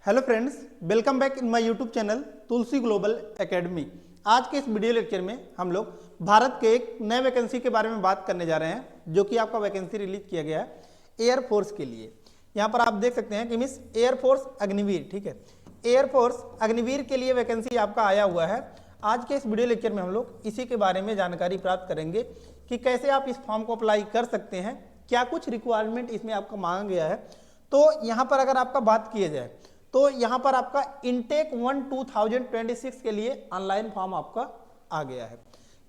Hello friends, welcome back in my YouTube channel Tulsi global academy. आज के इस video lecture में हम लोग भारत के एक नए वैकेंसी के बारे में बात करने जा रहे हैं, जो कि आपका वैकेंसी रिलीज किया गया है एयरफोर्स के लिए। यहाँ पर आप देख सकते हैं कि मिस एयरफोर्स अग्निवीर, ठीक है, एयरफोर्स अग्निवीर के लिए वैकेंसी आपका आया हुआ है। आज के इस वीडियो लेक्चर में हम लोग इसी के बारे में जानकारी प्राप्त करेंगे कि कैसे आप इस फॉर्म को अप्लाई कर सकते हैं, क्या कुछ रिक्वायरमेंट इसमें आपका मांगा गया है। तो यहाँ पर अगर आपका बात किया जाए तो यहाँ पर आपका इनटेक 1 2026 के लिए ऑनलाइन फॉर्म आपका आ गया है।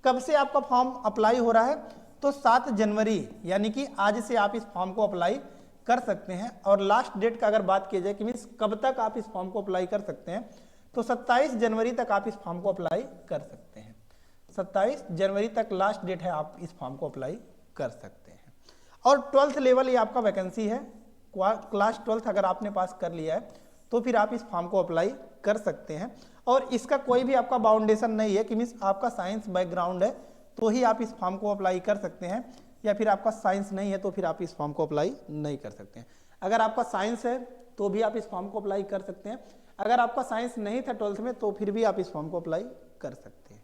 कब से आपका फॉर्म अप्लाई हो रहा है? तो 7 जनवरी यानी कि आज से आप इस फॉर्म को अप्लाई कर सकते हैं। और लास्ट डेट का अगर बात की जाए कि मीन्स कब तक आप इस फॉर्म को अप्लाई कर सकते हैं, तो 27 जनवरी तक आप इस फॉर्म को अप्लाई कर सकते हैं। 27 जनवरी तक लास्ट डेट है, आप इस फॉर्म को अप्लाई कर सकते हैं। और 12th लेवल ये आपका वैकेंसी है। क्लास 12th अगर आपने पास कर लिया है तो फिर आप इस फॉर्म को अप्लाई कर सकते हैं। और इसका कोई भी आपका बाउंडेशन नहीं है कि मीन्स आपका साइंस बैकग्राउंड है तो ही आप इस फॉर्म को अप्लाई कर सकते हैं, या फिर आपका साइंस नहीं है तो फिर आप इस फॉर्म को अप्लाई नहीं कर सकते हैं। अगर आपका साइंस है तो भी आप इस फॉर्म को अप्लाई कर सकते हैं। अगर आपका साइंस नहीं था 12th में तो फिर भी आप इस फॉर्म को अप्लाई कर सकते हैं।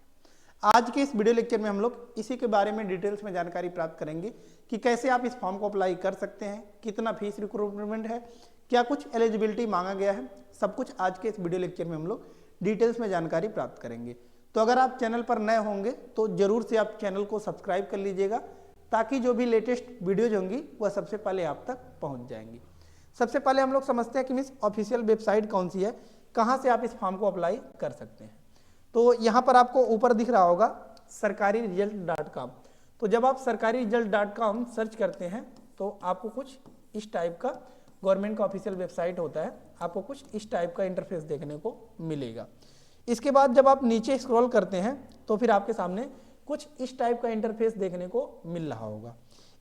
आज के इस वीडियो लेक्चर में हम लोग इसी के बारे में डिटेल्स में जानकारी प्राप्त करेंगे कि कैसे आप इस फॉर्म को अप्लाई कर सकते हैं, कितना फीस रिक्रूटमेंट है, क्या कुछ एलिजिबिलिटी मांगा गया है, सब कुछ आज के इस वीडियो लेक्चर में हम लोग डिटेल्स में जानकारी प्राप्त करेंगे। तो अगर आप चैनल पर नए होंगे तो जरूर से आप चैनल को सब्सक्राइब कर लीजिएगा, ताकि जो भी लेटेस्ट वीडियोज होंगी वह सबसे पहले आप तक पहुंच जाएंगी। सबसे पहले हम लोग समझते हैं कि मीन्स ऑफिशियल वेबसाइट कौन सी है, कहाँ से आप इस फॉर्म को अप्लाई कर सकते हैं। तो यहाँ पर आपको ऊपर दिख रहा होगा sarkariresult.com। तो जब आप sarkariresult.com सर्च करते हैं तो आपको कुछ इस टाइप का गवर्नमेंट का ऑफिशियल वेबसाइट होता है, आपको कुछ इस टाइप का इंटरफेस देखने को मिलेगा। इसके बाद जब आप नीचे स्क्रॉल करते हैं तो फिर आपके सामने कुछ इस टाइप का इंटरफेस देखने को मिल रहा होगा।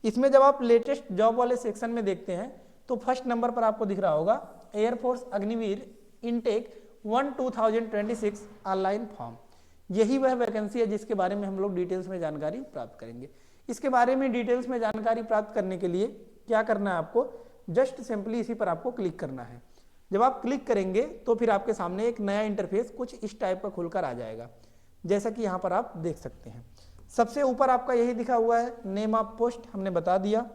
इसमें जब आप लेटेस्ट जॉब वाले सेक्शन में देखते हैं तो फर्स्ट नंबर पर आपको दिख रहा होगा air force Agniveer intake 1 2026 online form. यही वह वैकेंसी है जिसके बारे में हम लोग डिटेल्स में जानकारी प्राप्त करेंगे। इसके बारे में डिटेल्स में जानकारी प्राप्त करने के लिए क्या करना है, आपको जस्ट सिंपली इसी पर आपको क्लिक करना है। जब आप क्लिक करेंगे तो फिर आपके सामने एक नया इंटरफेस कुछ इस टाइप का खुलकर आ जाएगा, जैसा कि यहाँ पर आप देख सकते हैं। सबसे ऊपर आपका यही दिखा हुआ है नेम ऑफ पोस्ट, हमने बता दिया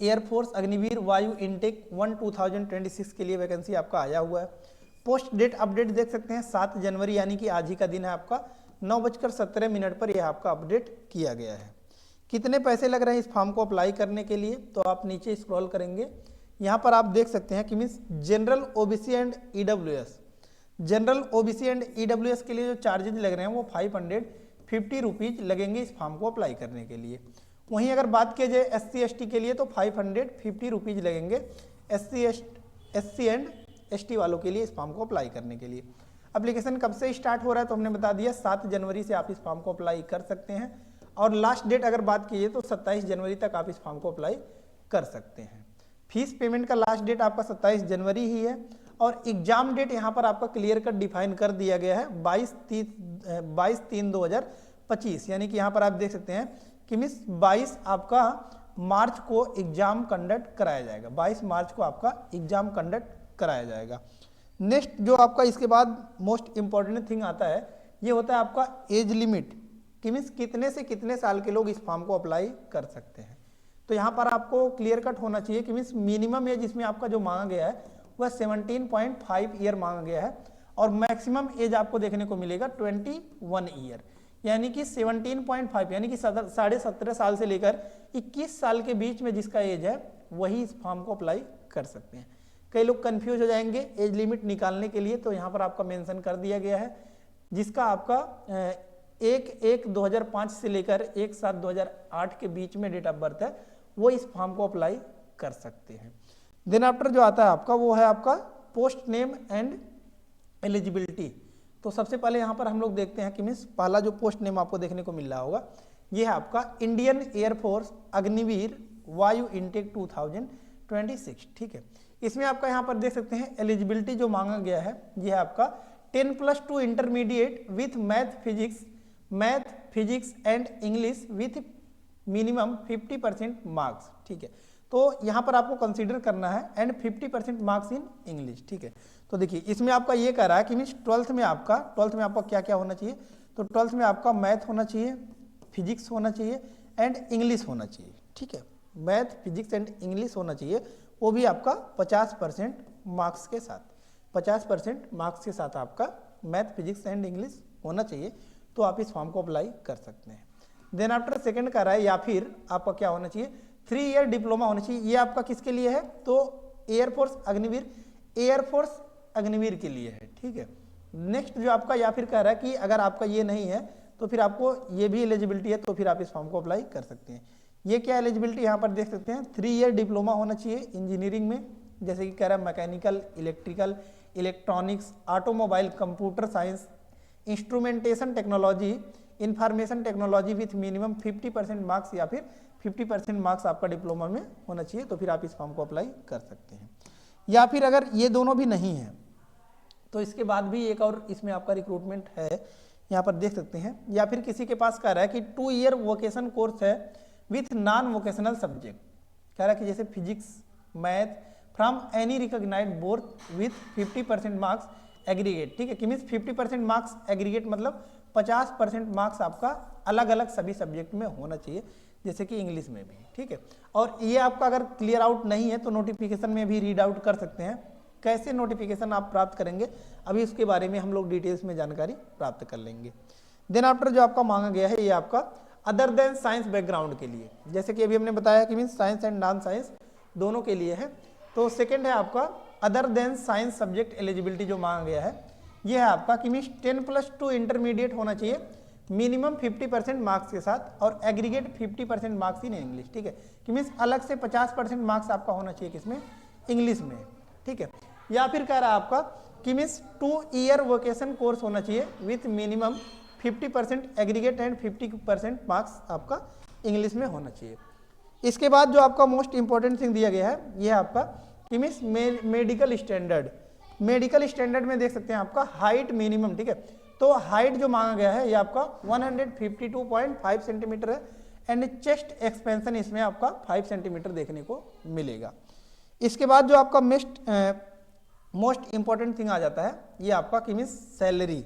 एयरफोर्स अग्निवीर वायु इनटेक 1 2026 के लिए वैकेंसी आपका आया हुआ है। पोस्ट डेट अपडेट देख सकते हैं 7 जनवरी यानी कि आज ही का दिन है आपका 9:17 पर यह आपका अपडेट किया गया है। कितने पैसे लग रहे हैं इस फॉर्म को अप्लाई करने के लिए, तो आप नीचे स्क्रॉल करेंगे, यहाँ पर आप देख सकते हैं कि means general OBC and EWS, general OBC and EWS के लिए जो चार्जेज लग रहे हैं वो 550 रुपीज लगेंगे इस फॉर्म को अप्लाई करने के लिए। वहीं अगर बात किया जाए SC/ST के लिए तो 550 रुपीज लगेंगे SC एंड ST वालों के लिए इस फॉर्म को अप्लाई करने के लिए। एप्लीकेशन कब से स्टार्ट हो रहा है तो हमने बता दिया 7 जनवरी से आप इस फॉर्म को अप्लाई कर सकते हैं। और लास्ट डेट अगर बात कीजिए तो 27 जनवरी तक आप इस फॉर्म को अप्लाई कर सकते हैं। फीस पेमेंट का लास्ट डेट आपका 27 जनवरी ही है। और एग्जाम डेट यहाँ पर आपका क्लियर कट डिफाइन कर दिया गया है 22/3/2025, यानी कि यहाँ पर आप देख सकते हैं कि मिस 22 आपका मार्च को एग्जाम कंडक्ट कराया जाएगा, 22 मार्च को आपका एग्जाम कंडक्ट कराया जाएगा। नेक्स्ट जो आपका इसके बाद मोस्ट इंपॉर्टेंट थिंग आता है, ये होता है आपका एज लिमिट, कि मीन्स कितने से कितने साल के लोग इस फॉर्म को अप्लाई कर सकते हैं। तो यहाँ पर आपको क्लियर कट होना चाहिए कि मीन्स मिनिमम एज इसमें आपका जो मांगा गया है वह 17.5 ईयर मांगा गया है, और मैक्सिमम एज आपको देखने को मिलेगा 21 ईयर, यानी कि 17.5 यानी कि 17.5 साल से लेकर 21 साल के बीच में जिसका एज है वही इस फॉर्म को अप्लाई कर सकते हैं। कई लोग कंफ्यूज हो जाएंगे एज लिमिट निकालने के लिए, तो यहाँ पर आपका मेंशन कर दिया गया है जिसका आपका 1/1/2005 से लेकर 1/7/2008 के बीच में डेट ऑफ बर्थ है, वो इस फॉर्म को अप्लाई कर सकते हैं। देन आफ्टर जो आता है आपका वो है आपका पोस्ट नेम एंड एलिजिबिलिटी। तो सबसे पहले यहाँ पर हम लोग देखते हैं कि मीन्स पहला जो पोस्ट नेम आपको देखने को मिल रहा होगा ये है आपका इंडियन एयरफोर्स अग्निवीर वायु इनटेक 2026, ठीक है। इसमें आपका यहाँ पर देख सकते हैं एलिजिबिलिटी जो मांगा गया है ये है आपका 10+2 intermediate with math physics and English with minimum 50% marks, ठीक है। तो यहाँ पर आपको कंसीडर करना है एंड 50% मार्क्स इन इंग्लिश, ठीक है। तो देखिए इसमें आपका ये कह रहा है कि मीन्स ट्वेल्थ में आपका क्या क्या होना चाहिए, तो ट्वेल्थ में आपका मैथ होना चाहिए, फिजिक्स होना चाहिए एंड इंग्लिश होना चाहिए, ठीक है। मैथ, फिजिक्स एंड इंग्लिश होना चाहिए, वो भी आपका 50% मार्क्स के साथ, 50% मार्क्स के साथ आपका मैथ, फिजिक्स एंड इंग्लिश होना चाहिए, तो आप इस फॉर्म को अप्लाई कर सकते हैं। देन आफ्टर सेकंड कर रहा है, या फिर आपका क्या होना चाहिए, 3 ईयर डिप्लोमा होना चाहिए। ये आपका किसके लिए है, तो एयरफोर्स अग्निवीर के लिए है, ठीक है। नेक्स्ट जो आपका या फिर कह रहा है कि अगर आपका ये नहीं है तो फिर आपको ये भी एलिजिबिलिटी है, तो फिर आप इस फॉर्म को अप्लाई कर सकते हैं। ये क्या एलिजिबिलिटी यहाँ पर देख सकते हैं, 3 ईयर डिप्लोमा होना चाहिए इंजीनियरिंग में, जैसे कि कह रहा है mechanical, electrical, electronics, automobile, computer science, instrumentation technology, information technology with minimum 50% marks, या फिर 50% मार्क्स आपका डिप्लोमा में होना चाहिए, तो फिर आप इस फॉर्म को अप्लाई कर सकते हैं। या फिर अगर ये दोनों भी नहीं है तो इसके बाद भी एक और इसमें आपका रिक्रूटमेंट है, यहाँ पर देख सकते हैं। या फिर किसी के पास कह रहा है कि 2 ईयर वोकेशन कोर्स है विथ नॉन वोकेशनल सब्जेक्ट, कह रहा है कि जैसे physics, math from any recognised board with 50% marks aggregate, ठीक है। कि मीन्स 50% मार्क्स एग्रीगेट मतलब 50% मार्क्स आपका अलग अलग सभी सब्जेक्ट में होना चाहिए, जैसे कि इंग्लिश में भी, ठीक है। और ये आपका अगर क्लियर आउट नहीं है तो नोटिफिकेशन में भी रीड आउट कर सकते हैं। कैसे नोटिफिकेशन आप प्राप्त करेंगे, अभी उसके बारे में हम लोग डिटेल्स में जानकारी प्राप्त कर लेंगे। देन आफ्टर जो आपका मांगा गया है, ये आपका अदर देन साइंस बैकग्राउंड के लिए, जैसे कि अभी हमने बताया कि means science and non science दोनों के लिए है। तो सेकेंड है आपका other than science subject eligibility जो मांगा गया है, ये है आपका कि मीन्स 10+2 इंटरमीडिएट होना चाहिए मिनिमम 50% मार्क्स के साथ, और एग्रीगेट 50% मार्क्स इन इंग्लिश, ठीक है। कि मीन्स अलग से 50% मार्क्स आपका होना चाहिए किसमें, इंग्लिश में, ठीक है। या फिर कह रहा है आपका कि मीन्स 2 ईयर वोकेशन कोर्स होना चाहिए with minimum 50% aggregate and 50% marks आपका इंग्लिश में होना चाहिए। इसके बाद जो आपका मोस्ट इंपॉर्टेंट थिंग दिया गया है, ये आपका कि मीन्स मेडिकल स्टैंडर्ड में देख सकते हैं आपका हाइट मिनिमम, ठीक है। तो हाइट जो मांगा गया है ये आपका 152.5 सेंटीमीटर है एंड चेस्ट एक्सपेंशन इसमें आपका 5 सेंटीमीटर देखने को मिलेगा। इसके बाद जो आपका मोस्ट इंपॉर्टेंट थिंग आ जाता है, ये आपका कि मीन्स सैलरी।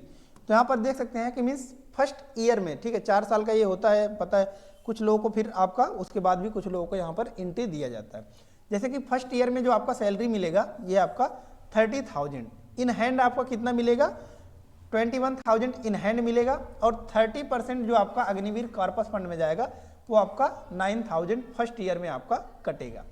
तो यहाँ पर देख सकते हैं कि मीन्स फर्स्ट ईयर में, ठीक है, 4 साल का ये होता है, पता है कुछ लोगों को, फिर आपका उसके बाद भी कुछ लोगों को यहाँ पर एंट्री दिया जाता है। जैसे कि फर्स्ट ईयर में जो आपका सैलरी मिलेगा ये आपका 30,000 इन हैंड, आपका कितना मिलेगा 21,000 इन हैंड मिलेगा, और 30% जो आपका अग्निवीर कॉर्पस फंड में जाएगा वो आपका 9,000 फर्स्ट ईयर में आपका कटेगा।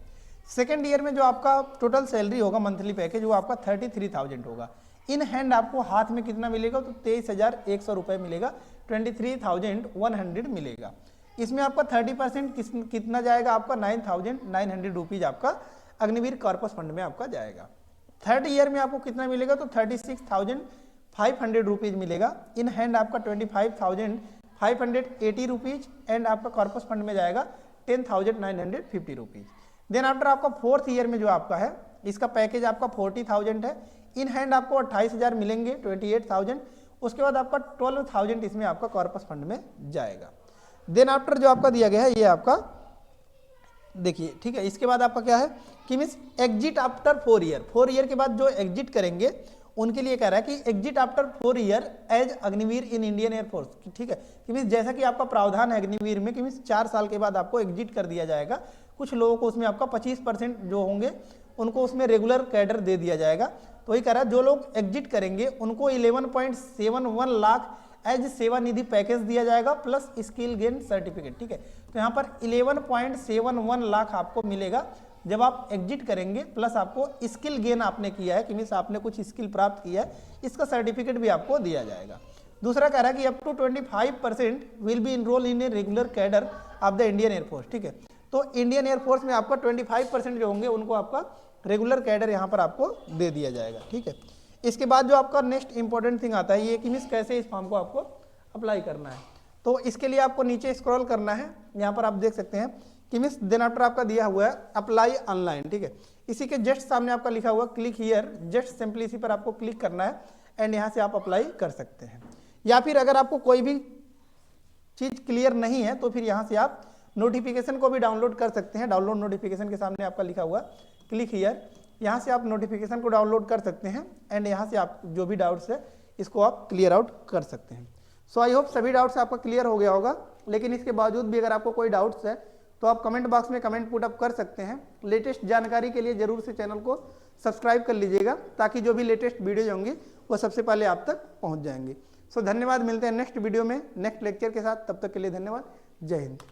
सेकेंड ईयर में जो आपका टोटल सैलरी होगा मंथली पैकेज वो आपका 33,000 होगा। इन हैंड आपको हाथ में कितना मिलेगा, तो 23,100 रुपये मिलेगा, 23,100 मिलेगा। इसमें आपका 30% कितना जाएगा, आपका 9,900 रुपीज आपका अग्निवीर कॉर्पस फंड में आपका जाएगा। थर्ड ईयर में आपको कितना मिलेगा, तो 36,500 रुपीज मिलेगा। इन हैंड आपका 25,580 रुपीज एंड आपका कॉर्पस फंड में जाएगा 10,950 रुपीज। देन आफ्टर आपका फोर्थ ईयर में जो आपका है इसका पैकेज आपका 40,000 है। इन हैंड आपको 28,000 मिलेंगे, 28,000। उसके बाद आपका 12,000 इसमें आपका कॉर्पस फंड में जाएगा। देन आफ्टर जो आपका दिया गया है ये आपका देखिए, ठीक है। इसके बाद आपका क्या है कि means exit after 4 year, 4 year के बाद जो एग्जिट करेंगे उनके लिए कह रहा है कि exit after 4 year as Agniveer in Indian air force, ठीक है। कि मीन्स जैसा कि आपका प्रावधान है अग्निवीर में कि मीन्स 4 साल के बाद आपको एग्जिट कर दिया जाएगा। कुछ लोगों को उसमें आपका 25% जो होंगे उनको उसमें रेगुलर कैडर दे दिया जाएगा। तो वही कह रहा है जो लोग एग्जिट करेंगे उनको 11.71 लाख एज सेवा निधि पैकेज दिया जाएगा प्लस स्किल गेन सर्टिफिकेट, ठीक है। तो यहाँ पर 11.71 लाख आपको मिलेगा जब आप एग्जिट करेंगे, प्लस आपको स्किल गेन आपने किया है कि मीन्स आपने कुछ स्किल प्राप्त किया है, इसका सर्टिफिकेट भी आपको दिया जाएगा। दूसरा कह रहा है कि up to 25% will be enrol in a regular cadre of the Indian air force, ठीक है। तो इंडियन एयरफोर्स में आपका 25% जो होंगे उनको आपका रेगुलर कैडर यहाँ पर आपको दे दिया जाएगा, ठीक है। इसके बाद जो आपका नेक्स्ट इंपॉर्टेंट थिंग आता है ये कि मीन्स कैसे इस फॉर्म को आपको अप्लाई करना है। तो इसके लिए आपको नीचे स्क्रॉल करना है, यहाँ पर आप देख सकते हैं कि मीन्स देन आफ्टर आपका दिया हुआ है अप्लाई ऑनलाइन, ठीक है। इसी के जस्ट सामने आपका लिखा हुआ क्लिक हियर, जस्ट सिंपली इसी पर आपको क्लिक करना है एंड यहाँ से आप अप्लाई कर सकते हैं। या फिर अगर आपको कोई भी चीज़ क्लियर नहीं है तो फिर यहाँ से आप नोटिफिकेशन को भी डाउनलोड कर सकते हैं। डाउनलोड नोटिफिकेशन के सामने आपका लिखा हुआ क्लिक हियर, यहाँ से आप नोटिफिकेशन को डाउनलोड कर सकते हैं एंड यहाँ से आप जो भी डाउट्स है इसको आप क्लियर आउट कर सकते हैं। सो आई होप सभी डाउट्स आपका क्लियर हो गया होगा, लेकिन इसके बावजूद भी अगर आपको कोई डाउट्स है तो आप कमेंट बॉक्स में कमेंट पुट अप कर सकते हैं। लेटेस्ट जानकारी के लिए जरूर से चैनल को सब्सक्राइब कर लीजिएगा ताकि जो भी लेटेस्ट वीडियोज होंगे वो सबसे पहले आप तक पहुंच जाएंगे। सो धन्यवाद, मिलते हैं नेक्स्ट वीडियो में नेक्स्ट लेक्चर के साथ, तब तक के लिए धन्यवाद, जय हिंद।